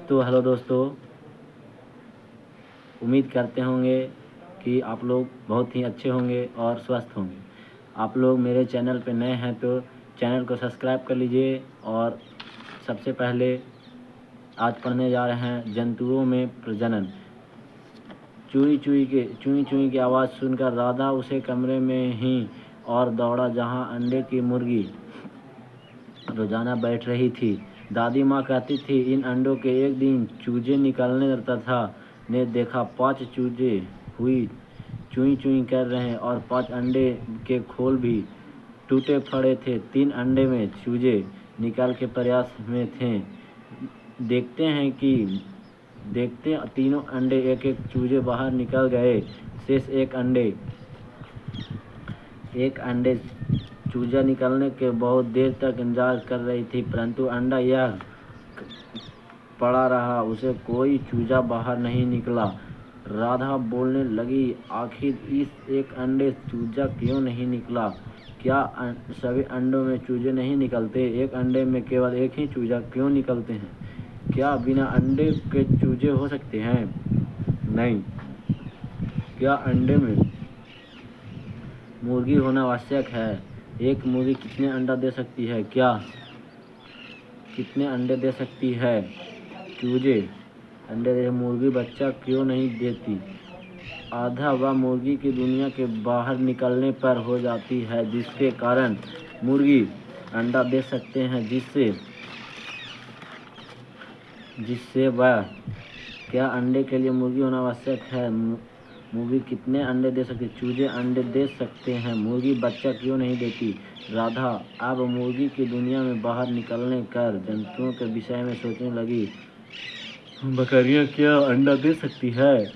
तो हेलो दोस्तों, उम्मीद करते होंगे कि आप लोग बहुत ही अच्छे होंगे और स्वस्थ होंगे। आप लोग मेरे चैनल पे नए हैं तो चैनल को सब्सक्राइब कर लीजिए। और सबसे पहले आज पढ़ने जा रहे हैं जंतुओं में प्रजनन। चूई चूई की आवाज़ सुनकर राधा उसे कमरे में ही और दौड़ा जहाँ अंडे की मुर्गी रोजाना बैठ रही थी। दादी माँ कहती थी, इन अंडों के एक दिन चूजे निकलने तथा ने देखा 5 चूजे हुई चूई चूई कर रहे और 5 अंडे के खोल भी टूटे पड़े थे। 3 अंडे में चूजे निकाल के प्रयास में थे। देखते तीनों अंडे एक एक चूजे बाहर निकल गए। शेष एक अंडे चूजा निकलने के बहुत देर तक इंतजार कर रही थी, परंतु अंडा यह पड़ा रहा, उसे कोई चूजा बाहर नहीं निकला। राधा बोलने लगी, आखिर इस एक अंडे चूजा क्यों नहीं निकला? क्या सभी अंडों में चूजे नहीं निकलते? एक अंडे में केवल एक ही चूजा क्यों निकलते हैं? क्या बिना अंडे के चूजे हो सकते हैं? नहीं। क्या अंडे में मुर्गी होना आवश्यक है? एक मुर्गी कितने अंडा दे सकती है? कितने अंडे दे सकती है? चूजे अंडे दे, मुर्गी बच्चा क्यों नहीं देती? आधा वह मुर्गी की दुनिया के बाहर निकलने पर हो जाती है, जिसके कारण मुर्गी अंडा दे सकते हैं, जिससे वह क्या अंडे के लिए मुर्गी होना आवश्यक है? मुर्गी कितने अंडे दे सकती? चूजे अंडे दे सकते हैं, मुर्गी बच्चा क्यों नहीं देती? राधा अब मुर्गी की दुनिया में बाहर निकलने कर जंतुओं के विषय में सोचने लगी। बकरियां क्या अंडा दे सकती है?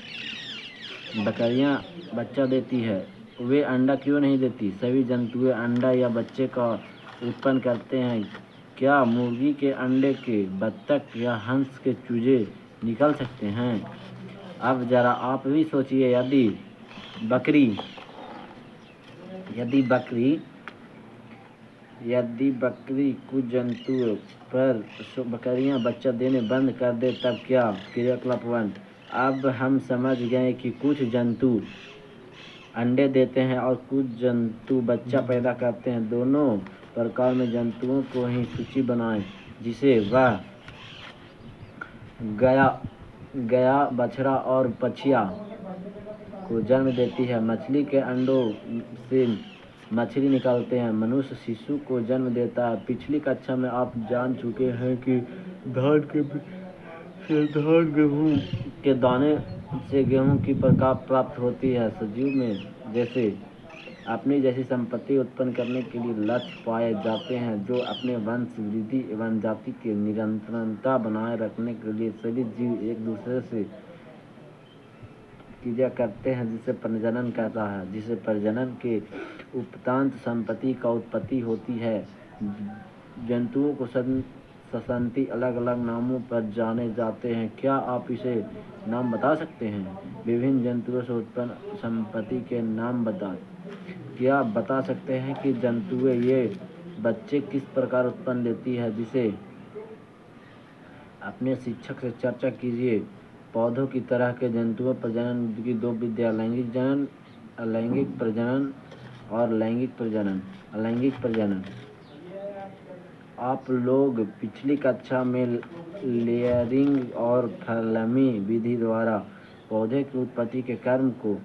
बकरियां बच्चा देती है, वे अंडा क्यों नहीं देती? सभी जंतु अंडा या बच्चे का उत्पन्न करते हैं। क्या मुर्गी के अंडे के बत्तख या हंस के चूजे निकल सकते हैं? अब जरा आप भी सोचिए, यदि बकरी कुछ जंतुओं पर बकरियां बच्चा देने बंद कर दे, तब क्या क्रियाकलाप बन? अब हम समझ गए कि कुछ जंतु अंडे देते हैं और कुछ जंतु बच्चा पैदा करते हैं। दोनों प्रकार में जंतुओं को ही सूची बनाएं, जिसे वह गया बछड़ा और बछिया को जन्म देती है। मछली के अंडों से मछली निकलते हैं। मनुष्य शिशु को जन्म देता है। पिछली कक्षा में आप जान चुके हैं कि गेहूं के दाने से गेहूं की प्रकार प्राप्त होती है। सजीव में जैसे अपनी जैसी संपत्ति उत्पन्न करने के लिए लक्ष्य पाए जाते हैं, जो अपने वंश वृद्धि एवं जाति की निरंतरता बनाए रखने के लिए सभी जीव एक दूसरे से क्रिया करते हैं, जिसे प्रजनन कहता है। जिसे प्रजनन के उपरांत संपत्ति का उत्पत्ति होती है। जंतुओं को सस्तनी अलग अलग नामों पर जाने जाते हैं। क्या आप इसे नाम बता सकते हैं? विभिन्न जंतुओं से उत्पन्न संपत्ति के नाम क्या आप बता सकते हैं कि जंतुएं ये बच्चे किस प्रकार उत्पन्न लेती है? जिसे अपने शिक्षक से चर्चा कीजिए। पौधों की तरह के जंतुओं प्रजनन की 2 विधियां, अलैंगिक प्रजनन और लैंगिक प्रजनन। अलैंगिक प्रजनन आप लोग पिछली कक्षा में लेयरिंग और फैलमी विधि द्वारा पौधे की उत्पत्ति के क्रम को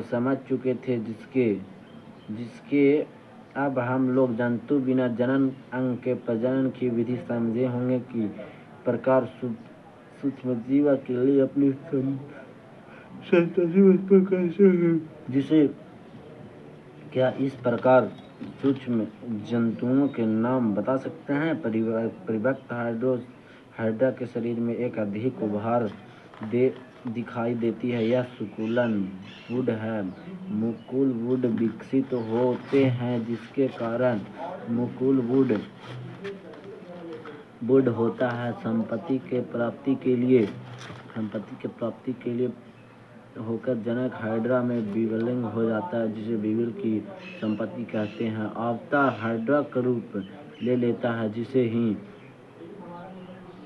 समझ चुके थे, जिसके अब हम लोग जंतु बिना जनन अंग के प्रजनन की विधि समझे होंगे। कि प्रकार सूक्ष्मजीव के लिए अपनी संतति उत्पन्न कैसे है? जिसे क्या इस प्रकार सूक्ष्म जंतुओं के नाम बता सकते हैं? परिपक्व हाइड्रा के शरीर में एक अधिक उभार दिखाई देती है। यह सुकुलन वुड है। मुकुल वुड विकसित होते हैं, जिसके कारण मुकुल वुड होता है। संपत्ति के प्राप्ति के लिए होकर जनक हाइड्रा में बीवलिंग हो जाता है, जिसे बीवल की संपत्ति कहते हैं। आवता हाइड्रा का रूप ले लेता है, जिसे ही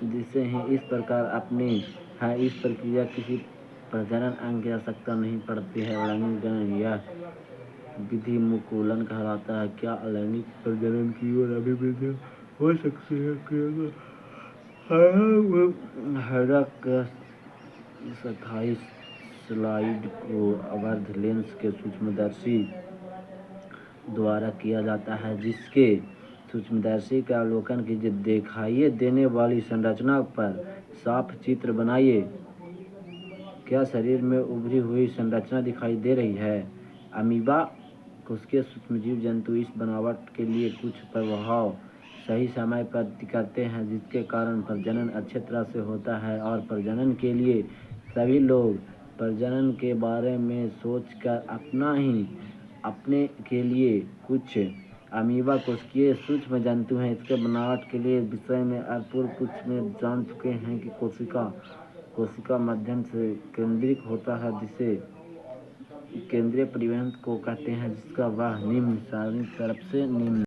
जिससे ही इस प्रकार अपनी है इस प्रक्रिया किसी प्रजनन अंग की आवश्यकता नहीं पड़ती है। अलैंगिक जनन यह विधि मुकुलन कहलाता है। क्या अलैंगिक प्रजनन की ओर अभिवृद्धि हो सकती है? हैरक के 27 स्लाइड को अवध लेंस के सूक्ष्मदर्शी द्वारा किया जाता है, जिसके सूक्ष्मदर्शी का अवलोकन कीजिए। दिखाई देने वाली संरचना पर साफ चित्र बनाइए। क्या शरीर में उभरी हुई संरचना दिखाई दे रही है? अमीबा कोशिकीय सूक्ष्मजीव जंतु इस बनावट के लिए कुछ प्रभाव सही समय पर करते हैं, जिसके कारण प्रजनन अच्छे तरह से होता है। और प्रजनन के लिए सभी लोग प्रजनन के बारे में सोचकर अपने के लिए कुछ अमीबा कोशिकीय सूक्ष्म जंतु हैं। इसके बनावट के लिए विषय में पूर्व कुछ में जान चुके हैं कि कोशिका माध्यम से केंद्रित होता है, जिसे केंद्रीय परिवहन को कहते हैं, जिसका वह निम्न सारणी तरफ से निम्न